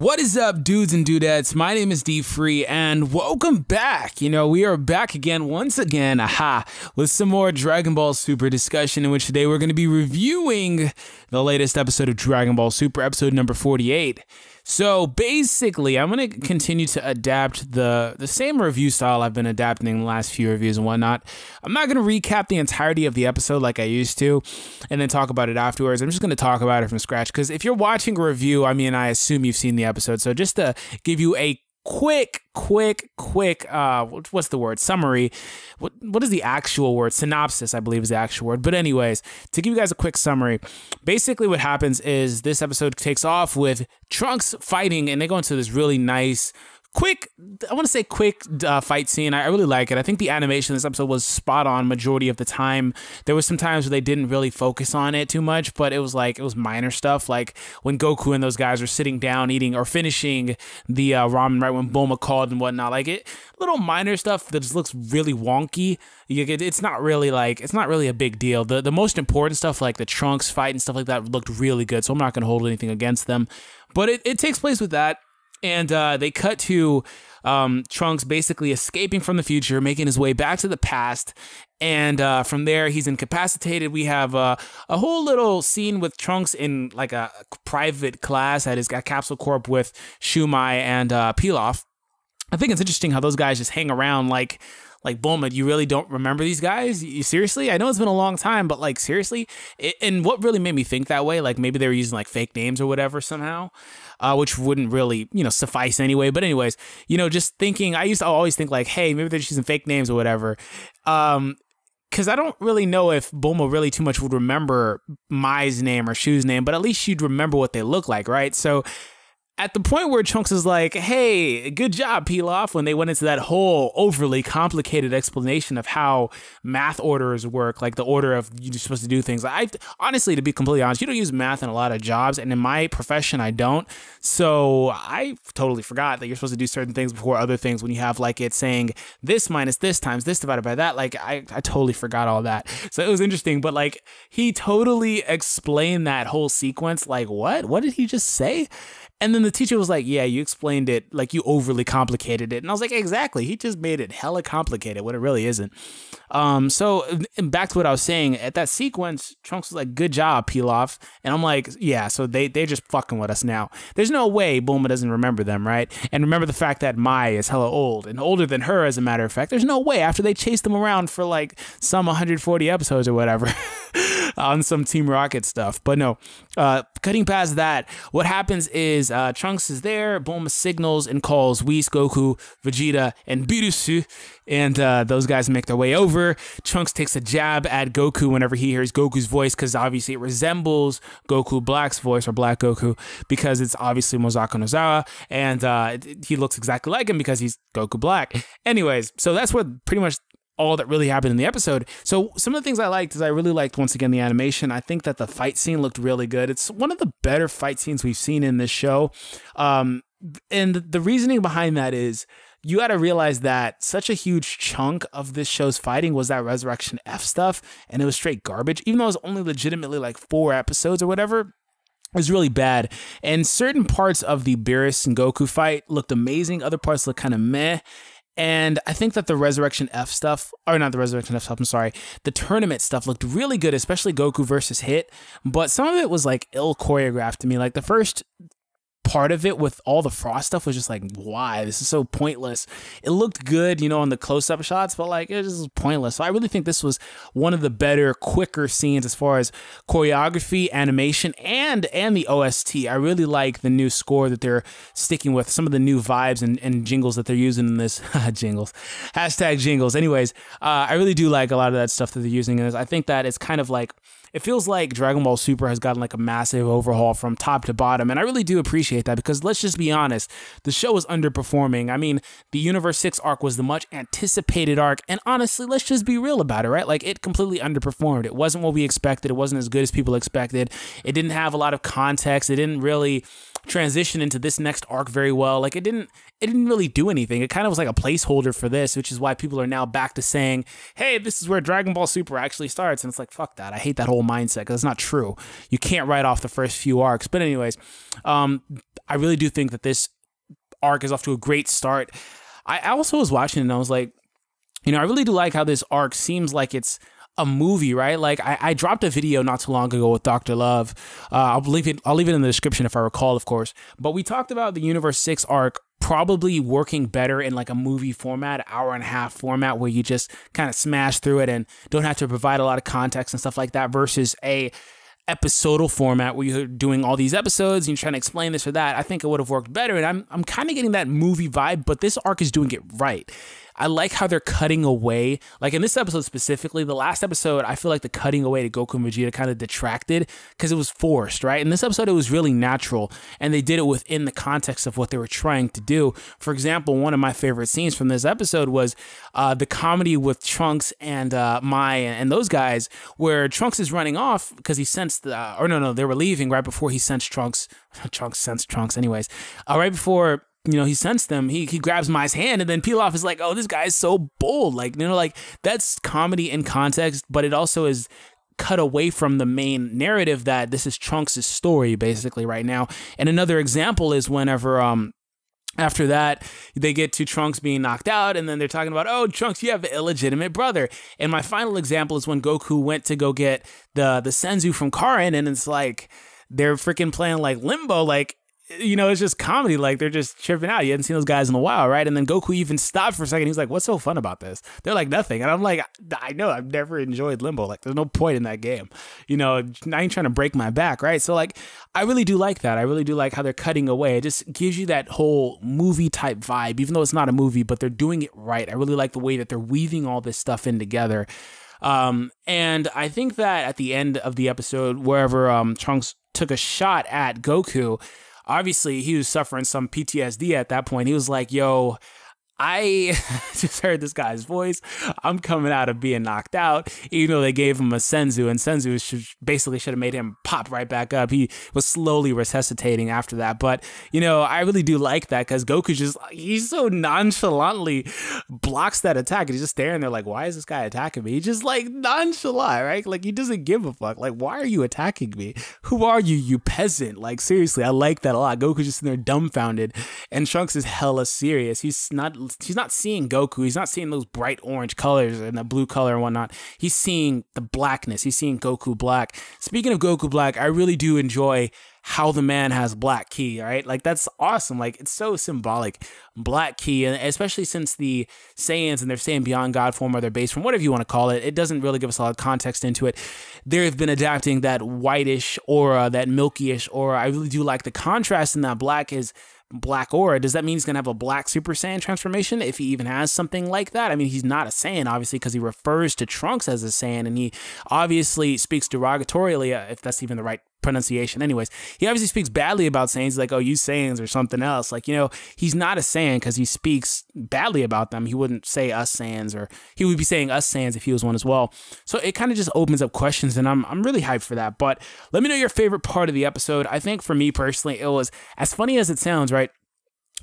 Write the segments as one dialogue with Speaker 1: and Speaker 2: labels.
Speaker 1: What is up, dudes and dudettes? My name is D Free, and welcome back. We are back again, once again, with some more Dragon Ball Super discussion, in which today we're going to be reviewing the latest episode of Dragon Ball Super, episode number 48. So basically, I'm going to continue to adapt the same review style I've been adapting in the last few reviews and whatnot. I'm not going to recap the entirety of the episode like I used to and then talk about it afterwards. I'm just going to talk about it from scratch because if you're watching a review, I assume you've seen the episode. So just to give you a quick what's the word, summary, what is the actual word, synopsis I believe is the actual word, but anyways, to give you guys a quick summary, basically what happens is this episode takes off with Trunks fighting, and they go into this really nice quick fight scene. I really like it. I think the animation in this episode was spot on majority of the time. There was some times where they didn't really focus on it too much, but it was minor stuff, like when Goku and those guys were sitting down eating or finishing the ramen right when Bulma called and whatnot. Little minor stuff that just looks really wonky. It's not really a big deal. The most important stuff, like the Trunks fight and stuff like that, looked really good, so I'm not going to hold anything against them. But it takes place with that. And they cut to Trunks basically escaping from the future, making his way back to the past. And from there, he's incapacitated. We have a whole little scene with Trunks in like a private class at his Capsule Corp with Shumai and Pilaf. I think it's interesting how those guys just hang around like Bulma. You really don't remember these guys? You seriously? I know it's been a long time, but seriously? And what really made me think that way, maybe they were using fake names or whatever somehow, which wouldn't really, suffice anyway. But anyways, just thinking, I used to always think hey, maybe they're just using fake names or whatever. Because I don't really know if Bulma really too much would remember Mai's name or Shu's name, but at least she'd remember what they look like, right? So at the point where Trunks is like, hey, good job, Pilaf, when they went into that whole overly complicated explanation of how math orders work, like the order of you're supposed to do things. Honestly, to be completely honest, you don't use math in a lot of jobs, and in my profession, I don't. So I totally forgot that you're supposed to do certain things before other things when you have it saying this minus this times this divided by that. I totally forgot all that. So it was interesting, but he totally explained that whole sequence. What? What did he just say? And then the teacher was like, yeah, you explained it, you overly complicated it. And I was like, exactly. He just made it hella complicated when it really isn't. So back to what I was saying, at that sequence, Trunks was like, good job, Pilaf. And I'm like, yeah, so they're just fucking with us now. There's no way Bulma doesn't remember them, right? And remember the fact that Mai is hella old and older than her, as a matter of fact. There's no way after they chased them around for some 140 episodes or whatever on some Team Rocket stuff. But no, cutting past that, what happens is Trunks is there, Bulma signals and calls Whis, Goku, Vegeta, and Birusu, and those guys make their way over. Trunks takes a jab at Goku whenever he hears Goku's voice, because obviously it resembles Goku Black's voice, or Black Goku, because it's obviously Mozako Nozawa, and he looks exactly like him because he's Goku Black. Anyways, so that's what pretty much all that really happened in the episode. So some of the things I liked is I really liked, once again, the animation. I think that the fight scene looked really good. It's one of the better fight scenes we've seen in this show. And the reasoning behind that is you got to realize that such a huge chunk of this show's fighting was that Resurrection F stuff, and it was straight garbage. Even though it was only legitimately 4 episodes or whatever, it was really bad. And certain parts of the Beerus and Goku fight looked amazing. Other parts looked kind of meh. And I think that the Resurrection F stuff, or not the Resurrection F stuff, I'm sorry, the tournament stuff looked really good, especially Goku versus Hit, but some of it was ill choreographed to me. The first part of it with all the Frost stuff was just why? This is so pointless. It looked good, on the close-up shots, but it was pointless. So I really think this was one of the better, quicker scenes as far as choreography, animation, and the OST. I really like the new score that they're sticking with, some of the new vibes and jingles that they're using in this. Jingles. Hashtag jingles. Anyways, I really do like a lot of that stuff that they're using in this. I think that it's kind of it feels like Dragon Ball Super has gotten a massive overhaul from top to bottom, and I really do appreciate that, because let's just be honest, the show is underperforming. The Universe 6 arc was the much anticipated arc, and honestly, let's just be real about it, right? It completely underperformed. It wasn't what we expected. It wasn't as good as people expected. It didn't have a lot of context. It didn't really transition into this next arc very well. Like it didn't really do anything. It kind of was like a placeholder for this, which is why people are now back to saying, hey, this is where Dragon Ball Super actually starts. And it's like, fuck that. I hate that whole mindset because it's not true. You can't write off the first few arcs. But anyways, I really do think that this arc is off to a great start. I also was watching it and I was like, I really do like how this arc seems like it's a movie, right? Like I dropped a video not too long ago with Dr. Love. I'll leave it in the description if I recall, of course. But we talked about the Universe 6 arc probably working better in like a movie format, hour-and-a-half format, where you just kind of smash through it and don't have to provide a lot of context and stuff like that, versus a episodal format where you're doing all these episodes and you're trying to explain this or that. I think it would have worked better, and I'm kind of getting that movie vibe, but this arc is doing it right. I like how they're cutting away. Like in this episode specifically, the last episode, I feel like the cutting away to Goku and Vegeta kind of detracted because it was forced, right? In this episode, it was really natural, and they did it within the context of what they were trying to do. For example, one of my favorite scenes from this episode was the comedy with Trunks and Mai and those guys, where Trunks is running off because he sensed they were leaving right before he sensed Trunks. Trunks sensed Trunks anyways. Right before he sensed them, he grabs Mai's hand, and then Pilaf is like, oh, this guy is so bold. Like, like that's comedy in context, but it also is cut away from the main narrative that this is Trunks' story basically right now. And another example is whenever, after that, they get to Trunks being knocked out, and then they're talking about, oh, Trunks, you have an illegitimate brother. And my final example is when Goku went to go get the Senzu from Karin, and it's like, they're freaking playing like Limbo, like, it's just comedy. Like they're just tripping out. You hadn't seen those guys in a while, right? And then Goku even stopped for a second. He's like, what's so fun about this? They're like, nothing. And I'm like, I know, I've never enjoyed Limbo. Like there's no point in that game. I ain't trying to break my back, right? So like, I really do like that. I really do like how they're cutting away. It just gives you that whole movie type vibe, even though it's not a movie, but they're doing it right. I really like the way that they're weaving all this stuff in together. And I think that at the end of the episode, wherever Trunks took a shot at Goku, obviously, he was suffering some PTSD at that point. He was like, yo, I just heard this guy's voice. I'm coming out of being knocked out, even though they gave him a Senzu, and Senzu basically should have made him pop right back up. He was slowly resuscitating after that. But, I really do like that because Goku he's so nonchalantly blocks that attack. And he's just staring there like, why is this guy attacking me? He's just like nonchalant, right? Like he doesn't give a fuck. Like, why are you attacking me? Who are you, you peasant? Like, seriously, I like that a lot. Goku's just in there dumbfounded, and Trunks is hella serious. He's not seeing Goku. He's not seeing those bright orange colors and the blue color and whatnot. He's seeing the blackness. He's seeing Goku Black. Speaking of Goku Black, I really do enjoy how the man has black ki, right? Like that's awesome. Like it's so symbolic. Black ki, and especially since the Saiyans and their Saiyan Beyond God form or their base form, whatever you want to call it, it doesn't really give us a lot of context into it. They've been adapting that whitish aura, that milky-ish aura. I really do like the contrast in that black is black aura. Does that mean he's going to have a black Super Saiyan transformation if he even has something like that? I mean, he's not a Saiyan, obviously, because he refers to Trunks as a Saiyan, and he obviously speaks derogatorily, if that's even the right pronunciation. Anyways, he obviously speaks badly about Saiyans. He's like, oh, you Saiyans or something else. Like, he's not a Saiyan because he speaks badly about them. He wouldn't say us Saiyans, or he would be saying us Saiyans if he was one as well. So it kind of just opens up questions, and I'm really hyped for that. But let me know your favorite part of the episode. I think for me personally, it was as funny as it sounds, right?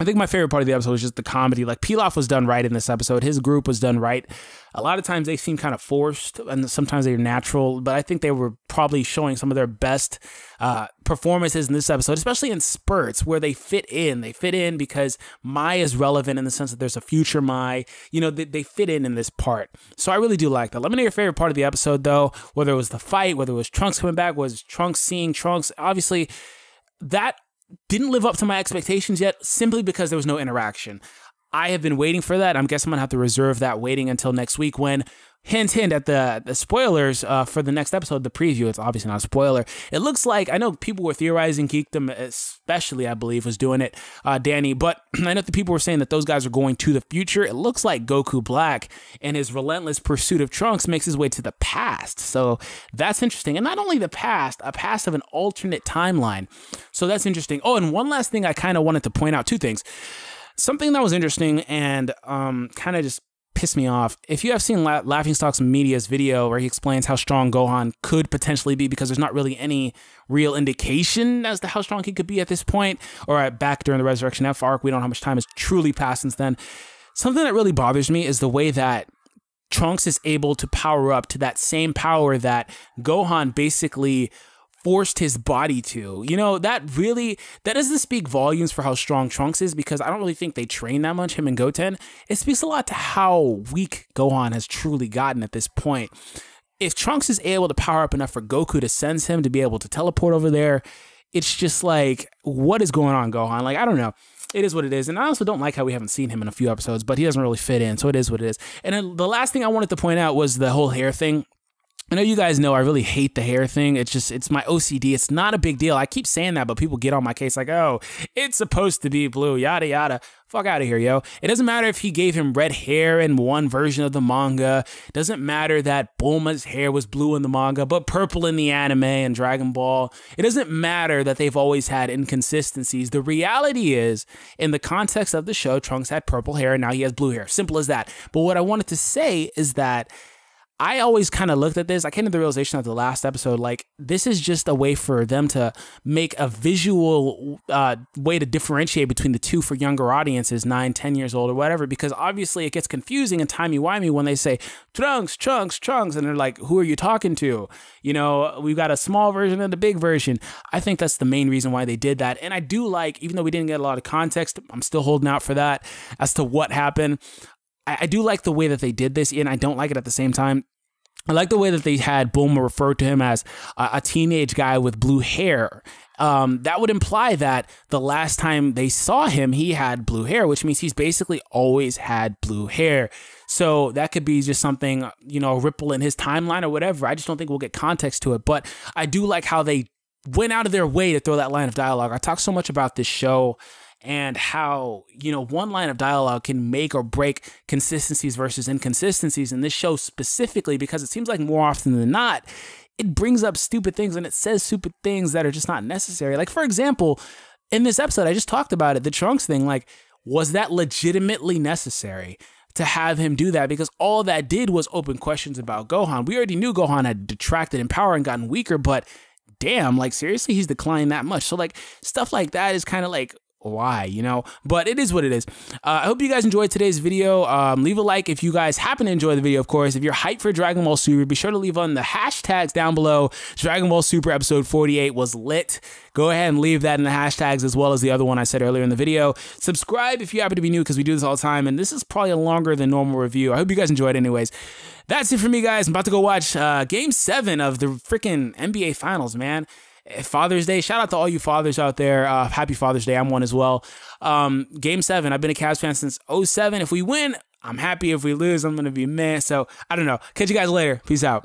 Speaker 1: I think my favorite part of the episode was just the comedy. Like Pilaf was done right in this episode. His group was done right. A lot of times they seem kind of forced, and sometimes they're natural, but I think they were probably showing some of their best performances in this episode, especially in spurts where they fit in. They fit in because Mai is relevant in the sense that there's a future Mai. They fit in this part. So I really do like that. Let me know your favorite part of the episode, though, whether it was the fight, whether it was Trunks coming back, was Trunks seeing Trunks. Obviously, that didn't live up to my expectations yet, simply because there was no interaction. I have been waiting for that. I guess I'm going to have to reserve that waiting until next week when, hint, at the spoilers for the next episode, the preview, it's obviously not a spoiler. It looks like, I know people were theorizing, Geekdom especially, I believe, was doing it, Danny, but I know the people were saying that those guys are going to the future. It looks like Goku Black and his relentless pursuit of Trunks makes his way to the past. So that's interesting. And not only the past, a past of an alternate timeline. So that's interesting. Oh, and one last thing I kind of wanted to point out, two things. Something that was interesting and kind of just piss me off. If you have seen Laughingstock's Media's video where he explains how strong Gohan could potentially be, because there's not really any real indication as to how strong he could be at this point, or back during the Resurrection F arc, we don't know how much time has truly passed since then. Something that really bothers me is the way that Trunks is able to power up to that same power that Gohan basically forced his body to. You know, that doesn't speak volumes for how strong Trunks is, because I don't really think they train that much, him and Goten. It speaks a lot to how weak Gohan has truly gotten at this point. If Trunks is able to power up enough for Goku to sense him to be able to teleport over there, it's just like, what is going on, Gohan? Like, I don't know. It is what it is. And I also don't like how we haven't seen him in a few episodes, but he doesn't really fit in. So it is what it is. And then the last thing I wanted to point out was the whole hair thing. I know you guys know I really hate the hair thing. It's my OCD. It's not a big deal. I keep saying that, but people get on my case like, oh, it's supposed to be blue, yada, yada. Fuck out of here, yo. It doesn't matter if he gave him red hair in one version of the manga. It doesn't matter that Bulma's hair was blue in the manga, but purple in the anime and Dragon Ball. It doesn't matter that they've always had inconsistencies. The reality is, in the context of the show, Trunks had purple hair and now he has blue hair. Simple as that. But what I wanted to say is that I always kind of looked at this. I came to the realization of the last episode, like, this is just a way for them to make a visual way to differentiate between the two for younger audiences, 9, 10 years old or whatever, because obviously it gets confusing and timey-wimey when they say, Trunks, Trunks, Trunks, and they're like, who are you talking to? You know, we've got a small version and a big version. I think that's the main reason why they did that. And I do like, even though we didn't get a lot of context, I'm still holding out for that as to what happened. I do like the way that they did this, and I don't like it at the same time. I like the way that they had Bulma refer to him as a teenage guy with blue hair. That would imply that the last time they saw him, he had blue hair, which means he's basically always had blue hair. So that could be just something, you know, a ripple in his timeline or whatever. I just don't think we'll get context to it. But I do like how they went out of their way to throw that line of dialogue. I talk so much about this show and how, you know, one line of dialogue can make or break consistencies versus inconsistencies in this show specifically, because it seems like more often than not, it brings up stupid things and it says stupid things that are just not necessary. Like, for example, in this episode, I just talked about it, the Trunks thing, like, was that legitimately necessary to have him do that? Because all that did was open questions about Gohan. We already knew Gohan had detracted in power and gotten weaker, but damn, like, seriously, he's declined that much. So, like, stuff like that is kind of like, why, you know? But it is what it is. I hope you guys enjoyed today's video. Leave a like if you guys happen to enjoy the video, of course. If you're hyped for Dragon Ball Super, be sure to leave on the hashtags down below. Dragon Ball Super episode 48 was lit. Go ahead and leave that in the hashtags, as well as the other one I said earlier in the video. Subscribe if you happen to be new, because we do this all the time, and this is probably a longer than normal review. I hope you guys enjoyed it anyways. That's it for me, guys. I'm about to go watch Game 7 of the freaking NBA Finals, man. Father's Day. Shout out to all you fathers out there. Happy Father's Day. I'm one as well. Game 7. I've been a Cavs fan since 07. If we win, I'm happy. If we lose, I'm going to be mad. So, I don't know. Catch you guys later. Peace out.